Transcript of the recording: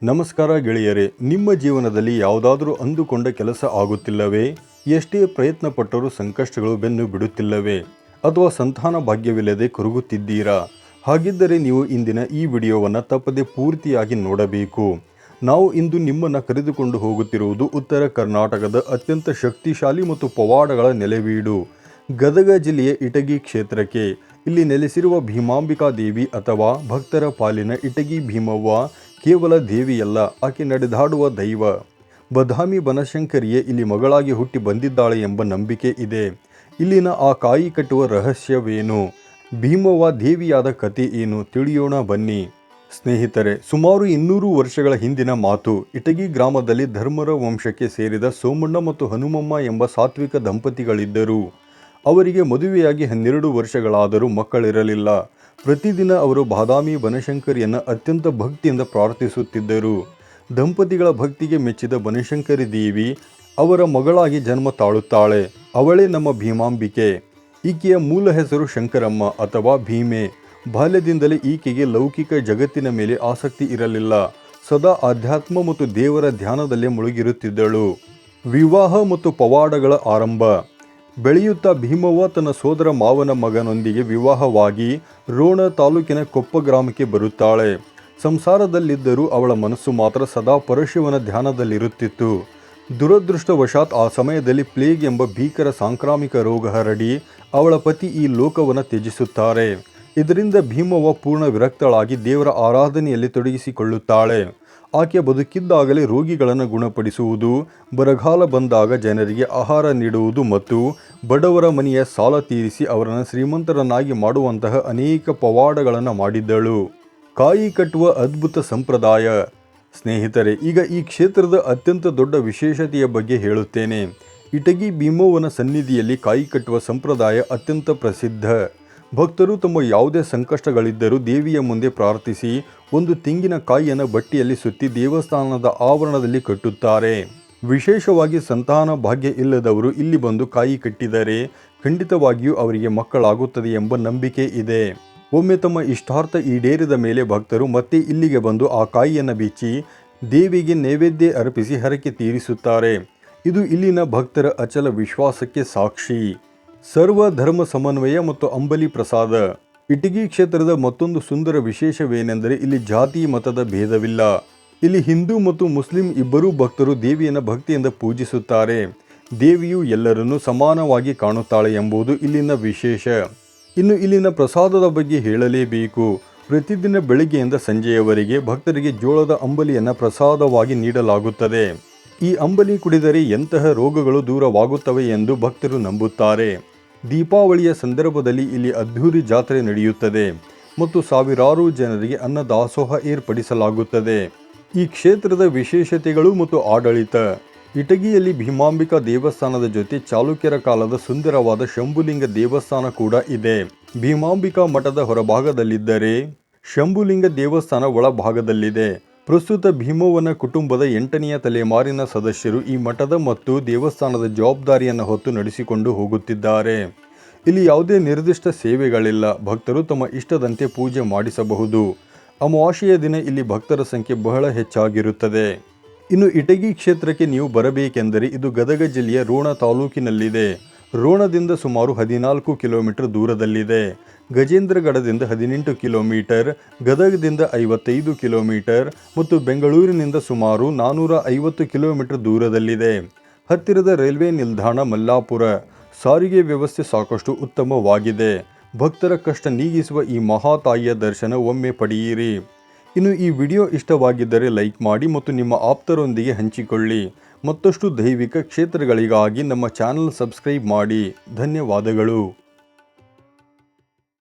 ನಮಸ್ಕಾರ ಗೆಳೆಯರೇ, ನಿಮ್ಮ ಜೀವನದಲ್ಲಿ ಯಾವುದಾದರೂ ಅಂದುಕೊಂಡ ಕೆಲಸ ಆಗುತ್ತಿಲ್ಲವೇ? ಎಷ್ಟೇ ಪ್ರಯತ್ನ ಪಟ್ಟರೂ ಸಂಕಷ್ಟಗಳು ಬೆನ್ನು ಬಿಡುತ್ತಿಲ್ಲವೇ? ಅಥವಾ ಸಂತಾನ ಭಾಗ್ಯವಿಲ್ಲದೆ ಕೊರಗುತ್ತಿದ್ದೀರಾ? ಹಾಗಿದ್ದರೆ ನೀವು ಇಂದಿನ ಈ ವಿಡಿಯೋವನ್ನು ತಪ್ಪದೆ ಪೂರ್ತಿಯಾಗಿ ನೋಡಬೇಕು. ನಾವು ಇಂದು ನಿಮ್ಮನ್ನು ಕರೆದುಕೊಂಡು ಹೋಗುತ್ತಿರುವುದು ಉತ್ತರ ಕರ್ನಾಟಕದ ಅತ್ಯಂತ ಶಕ್ತಿಶಾಲಿ ಮತ್ತು ಪವಾಡಗಳ ನೆಲೆವೀಡು ಗದಗ ಜಿಲ್ಲೆಯ ಇಟಗಿ ಕ್ಷೇತ್ರಕ್ಕೆ. ಇಲ್ಲಿ ನೆಲೆಸಿರುವ ಭೀಮಾಂಬಿಕಾ ದೇವಿ ಅಥವಾ ಭಕ್ತರ ಪಾಲಿನ ಇಟಗಿ ಭೀಮವ್ವ ಕೇವಲ ದೇವಿಯಲ್ಲ, ಆಕೆ ನಡೆದಾಡುವ ದೈವ. ಬದಾಮಿ ಬನಶಂಕರಿಯೇ ಇಲ್ಲಿ ಮಗಳಾಗಿ ಹುಟ್ಟಿ ಬಂದಿದ್ದಾಳೆ ಎಂಬ ನಂಬಿಕೆ ಇದೆ. ಇಲ್ಲಿನ ಆ ಕಾಯಿ ಕಟ್ಟುವ ರಹಸ್ಯವೇನು? ಭೀಮವ್ವ ದೇವಿಯಾದ ಕತೆ ಏನು? ತಿಳಿಯೋಣ ಬನ್ನಿ. ಸ್ನೇಹಿತರೆ, ಸುಮಾರು 200 ವರ್ಷಗಳ ಹಿಂದಿನ ಮಾತು. ಇಟಗಿ ಗ್ರಾಮದಲ್ಲಿ ಧರ್ಮರ ವಂಶಕ್ಕೆ ಸೇರಿದ ಸೋಮಣ್ಣ ಮತ್ತು ಹನುಮಮ್ಮ ಎಂಬ ಸಾತ್ವಿಕ ದಂಪತಿಗಳಿದ್ದರು. ಅವರಿಗೆ ಮದುವೆಯಾಗಿ 12 ವರ್ಷಗಳಾದರೂ ಮಕ್ಕಳಿರಲಿಲ್ಲ. ಪ್ರತಿದಿನ ಅವರು ಬಾದಾಮಿ ಬನಶಂಕರಿಯನ್ನು ಅತ್ಯಂತ ಭಕ್ತಿಯಿಂದ ಪ್ರಾರ್ಥಿಸುತ್ತಿದ್ದರು. ದಂಪತಿಗಳ ಭಕ್ತಿಗೆ ಮೆಚ್ಚಿದ ಬನಶಂಕರಿ ದೇವಿ ಅವರ ಮಗಳಾಗಿ ಜನ್ಮ ತಾಳುತ್ತಾಳೆ. ಅವಳೇ ನಮ್ಮ ಭೀಮಾಂಬಿಕೆ. ಈಕೆಯ ಮೂಲ ಹೆಸರು ಶಂಕರಮ್ಮ ಅಥವಾ ಭೀಮೆ. ಬಾಲ್ಯದಿಂದಲೇ ಈಕೆಗೆ ಲೌಕಿಕ ಜಗತ್ತಿನ ಮೇಲೆ ಆಸಕ್ತಿ ಇರಲಿಲ್ಲ. ಸದಾ ಆಧ್ಯಾತ್ಮ ಮತ್ತು ದೇವರ ಧ್ಯಾನದಲ್ಲೇ ಮುಳುಗಿರುತ್ತಿದ್ದಳು. ವಿವಾಹ ಮತ್ತು ಪವಾಡಗಳ ಆರಂಭ. ಬೆಳೆಯುತ್ತಾ ಭೀಮವ್ವ ತನ್ನ ಸೋದರ ಮಾವನ ಮಗನೊಂದಿಗೆ ವಿವಾಹವಾಗಿ ರೋಣ ತಾಲೂಕಿನ ಕೊಪ್ಪ ಗ್ರಾಮಕ್ಕೆ ಬರುತ್ತಾಳೆ. ಸಂಸಾರದಲ್ಲಿದ್ದರೂ ಅವಳ ಮನಸ್ಸು ಮಾತ್ರ ಸದಾ ಪರಶಿವನ ಧ್ಯಾನದಲ್ಲಿರುತ್ತಿತ್ತು. ದುರದೃಷ್ಟವಶಾತ್ ಆ ಸಮಯದಲ್ಲಿ ಪ್ಲೇಗ್ ಎಂಬ ಭೀಕರ ಸಾಂಕ್ರಾಮಿಕ ರೋಗ ಹರಡಿ ಅವಳ ಪತಿ ಈ ಲೋಕವನ್ನು ತ್ಯಜಿಸುತ್ತಾರೆ. ಇದರಿಂದ ಭೀಮವ್ವ ಪೂರ್ಣ ವಿರಕ್ತಳಾಗಿ ದೇವರ ಆರಾಧನೆಯಲ್ಲಿ ತೊಡಗಿಸಿಕೊಳ್ಳುತ್ತಾಳೆ. ಆಕೆ ಬದುಕಿದ್ದಾಗಲೇ ರೋಗಿಗಳನ್ನು ಗುಣಪಡಿಸುವುದು, ಬರಗಾಲ ಬಂದಾಗ ಜನರಿಗೆ ಆಹಾರ ನೀಡುವುದು ಮತ್ತು ಬಡವರ ಮನೆಯ ಸಾಲ ತೀರಿಸಿ ಅವರನ್ನು ಶ್ರೀಮಂತರನ್ನಾಗಿ ಮಾಡುವಂತಹ ಅನೇಕ ಪವಾಡಗಳನ್ನು ಮಾಡಿದ್ದಳು. ಕಾಯಿ ಕಟ್ಟುವ ಅದ್ಭುತ ಸಂಪ್ರದಾಯ. ಸ್ನೇಹಿತರೆ, ಈಗ ಈ ಕ್ಷೇತ್ರದ ಅತ್ಯಂತ ದೊಡ್ಡ ವಿಶೇಷತೆಯ ಬಗ್ಗೆ ಹೇಳುತ್ತೇನೆ. ಇಟಗಿ ಭೀಮವ್ವನ ಸನ್ನಿಧಿಯಲ್ಲಿ ಕಾಯಿ ಕಟ್ಟುವ ಸಂಪ್ರದಾಯ ಅತ್ಯಂತ ಪ್ರಸಿದ್ಧ. ಭಕ್ತರು ತಮ್ಮ ಯಾವುದೇ ಸಂಕಷ್ಟಗಳಿದ್ದರೂ ದೇವಿಯ ಮುಂದೆ ಪ್ರಾರ್ಥಿಸಿ ಒಂದು ತೆಂಗಿನ ಕಾಯಿಯನ್ನು ಬಟ್ಟೆಯಲ್ಲಿ ಸುತ್ತಿ ದೇವಸ್ಥಾನದ ಆವರಣದಲ್ಲಿ ಕಟ್ಟುತ್ತಾರೆ. ವಿಶೇಷವಾಗಿ ಸಂತಾನ ಭಾಗ್ಯ ಇಲ್ಲದವರು ಇಲ್ಲಿ ಬಂದು ಕಾಯಿ ಕಟ್ಟಿದರೆ ಖಂಡಿತವಾಗಿಯೂ ಅವರಿಗೆ ಮಕ್ಕಳಾಗುತ್ತದೆ ಎಂಬ ನಂಬಿಕೆ ಇದೆ. ಒಮ್ಮೆ ತಮ್ಮ ಇಷ್ಟಾರ್ಥ ಈಡೇರಿದ ಮೇಲೆ ಭಕ್ತರು ಮತ್ತೆ ಇಲ್ಲಿಗೆ ಬಂದು ಆ ಕಾಯಿಯನ್ನು ಬಿಚ್ಚಿ ದೇವಿಗೆ ನೈವೇದ್ಯ ಅರ್ಪಿಸಿ ಹರಕೆ ತೀರಿಸುತ್ತಾರೆ. ಇದು ಇಲ್ಲಿನ ಭಕ್ತರ ಅಚಲ ವಿಶ್ವಾಸಕ್ಕೆ ಸಾಕ್ಷಿ. ಸರ್ವ ಧರ್ಮ ಸಮನ್ವಯ ಮತ್ತು ಅಂಬಲಿ ಪ್ರಸಾದ. ಇಟಗಿ ಕ್ಷೇತ್ರದ ಮತ್ತೊಂದು ಸುಂದರ ವಿಶೇಷವೇನೆಂದರೆ ಇಲ್ಲಿ ಜಾತಿ ಮತದ ಭೇದವಿಲ್ಲ. ಇಲ್ಲಿ ಹಿಂದೂ ಮತ್ತು ಮುಸ್ಲಿಂ ಇಬ್ಬರೂ ಭಕ್ತರು ದೇವಿಯನ್ನು ಭಕ್ತಿಯಿಂದ ಪೂಜಿಸುತ್ತಾರೆ. ದೇವಿಯು ಎಲ್ಲರನ್ನೂ ಸಮಾನವಾಗಿ ಕಾಣುತ್ತಾಳೆ ಎಂಬುದು ಇಲ್ಲಿನ ವಿಶೇಷ. ಇನ್ನು ಇಲ್ಲಿನ ಪ್ರಸಾದದ ಬಗ್ಗೆ ಹೇಳಲೇಬೇಕು. ಪ್ರತಿದಿನ ಬೆಳಗ್ಗೆಯಿಂದ ಸಂಜೆಯವರೆಗೆ ಭಕ್ತರಿಗೆ ಜೋಳದ ಅಂಬಲಿಯನ್ನು ಪ್ರಸಾದವಾಗಿ ನೀಡಲಾಗುತ್ತದೆ. ಈ ಅಂಬಲಿ ಕುಡಿದರೆ ಎಂತಹ ರೋಗಗಳು ದೂರವಾಗುತ್ತವೆ ಎಂದು ಭಕ್ತರು ನಂಬುತ್ತಾರೆ. ದೀಪಾವಳಿಯ ಸಂದರ್ಭದಲ್ಲಿ ಇಲ್ಲಿ ಅದ್ಧೂರಿ ಜಾತ್ರೆ ನಡೆಯುತ್ತದೆ ಮತ್ತು ಸಾವಿರಾರು ಜನರಿಗೆ ಅನ್ನದಾಸೋಹ ಏರ್ಪಡಿಸಲಾಗುತ್ತದೆ. ಈ ಕ್ಷೇತ್ರದ ವಿಶೇಷತೆಗಳು ಮತ್ತು ಆಡಳಿತ. ಇಟಗಿಯಲ್ಲಿ ಭೀಮಾಂಬಿಕಾ ದೇವಸ್ಥಾನದ ಜೊತೆ ಚಾಲುಕ್ಯರ ಕಾಲದ ಸುಂದರವಾದ ಶಂಭುಲಿಂಗ ದೇವಸ್ಥಾನ ಕೂಡ ಇದೆ. ಭೀಮಾಂಬಿಕಾ ಮಠದ ಹೊರಭಾಗದಲ್ಲಿದ್ದರೆ ಶಂಭುಲಿಂಗ ದೇವಸ್ಥಾನ ಒಳಭಾಗದಲ್ಲಿದೆ. ಪ್ರಸ್ತುತ ಭೀಮವ್ವನ ಕುಟುಂಬದ 8ನೆಯ ತಲೆಮಾರಿನ ಸದಸ್ಯರು ಈ ಮಠದ ಮತ್ತು ದೇವಸ್ಥಾನದ ಜವಾಬ್ದಾರಿಯನ್ನು ಹೊತ್ತು ನಡೆಸಿಕೊಂಡು ಹೋಗುತ್ತಿದ್ದಾರೆ. ಇಲ್ಲಿ ಯಾವುದೇ ನಿರ್ದಿಷ್ಟ ಸೇವೆಗಳಿಲ್ಲ. ಭಕ್ತರು ತಮ್ಮ ಇಷ್ಟದಂತೆ ಪೂಜೆ ಮಾಡಿಸಬಹುದು. ಅಮಾವಾಸ್ಯೆಯ ದಿನ ಇಲ್ಲಿ ಭಕ್ತರ ಸಂಖ್ಯೆ ಬಹಳ ಹೆಚ್ಚಾಗಿರುತ್ತದೆ. ಇನ್ನು ಇಟಗಿ ಕ್ಷೇತ್ರಕ್ಕೆ ನೀವು ಬರಬೇಕೆಂದರೆ ಇದು ಗದಗ ಜಿಲ್ಲೆಯ ರೋಣ ತಾಲೂಕಿನಲ್ಲಿದೆ. ರೋಣದಿಂದ ಸುಮಾರು 14 ಕಿಲೋಮೀಟರ್ ದೂರದಲ್ಲಿದೆ. ಗಜೇಂದ್ರಗಢದಿಂದ 18 ಕಿಲೋಮೀಟರ್, ಗದಗದಿಂದ 55 ಕಿಲೋಮೀಟರ್ ಮತ್ತು ಬೆಂಗಳೂರಿನಿಂದ ಸುಮಾರು 450 ಕಿಲೋಮೀಟರ್ ದೂರದಲ್ಲಿದೆ. ಹತ್ತಿರದ ರೈಲ್ವೆ ನಿಲ್ದಾಣ ಮಲ್ಲಾಪುರ. ಸಾರಿಗೆ ವ್ಯವಸ್ಥೆ ಸಾಕಷ್ಟು ಉತ್ತಮವಾಗಿದೆ. ಭಕ್ತರ ಕಷ್ಟ ನೀಗಿಸುವ ಈ ಮಹಾತಾಯಿಯ ದರ್ಶನ ಒಮ್ಮೆ ಪಡೆಯಿರಿ. ಇನ್ನು ಈ ವಿಡಿಯೋ ಇಷ್ಟವಾಗಿದ್ದರೆ ಲೈಕ್ ಮಾಡಿ ಮತ್ತು ನಿಮ್ಮ ಆಪ್ತರೊಂದಿಗೆ ಹಂಚಿಕೊಳ್ಳಿ. ಮತ್ತಷ್ಟು ದೈವಿಕ ಕ್ಷೇತ್ರಗಳಿಗಾಗಿ ನಮ್ಮ ಚಾನಲ್ ಸಬ್ಸ್ಕ್ರೈಬ್ ಮಾಡಿ. ಧನ್ಯವಾದಗಳು.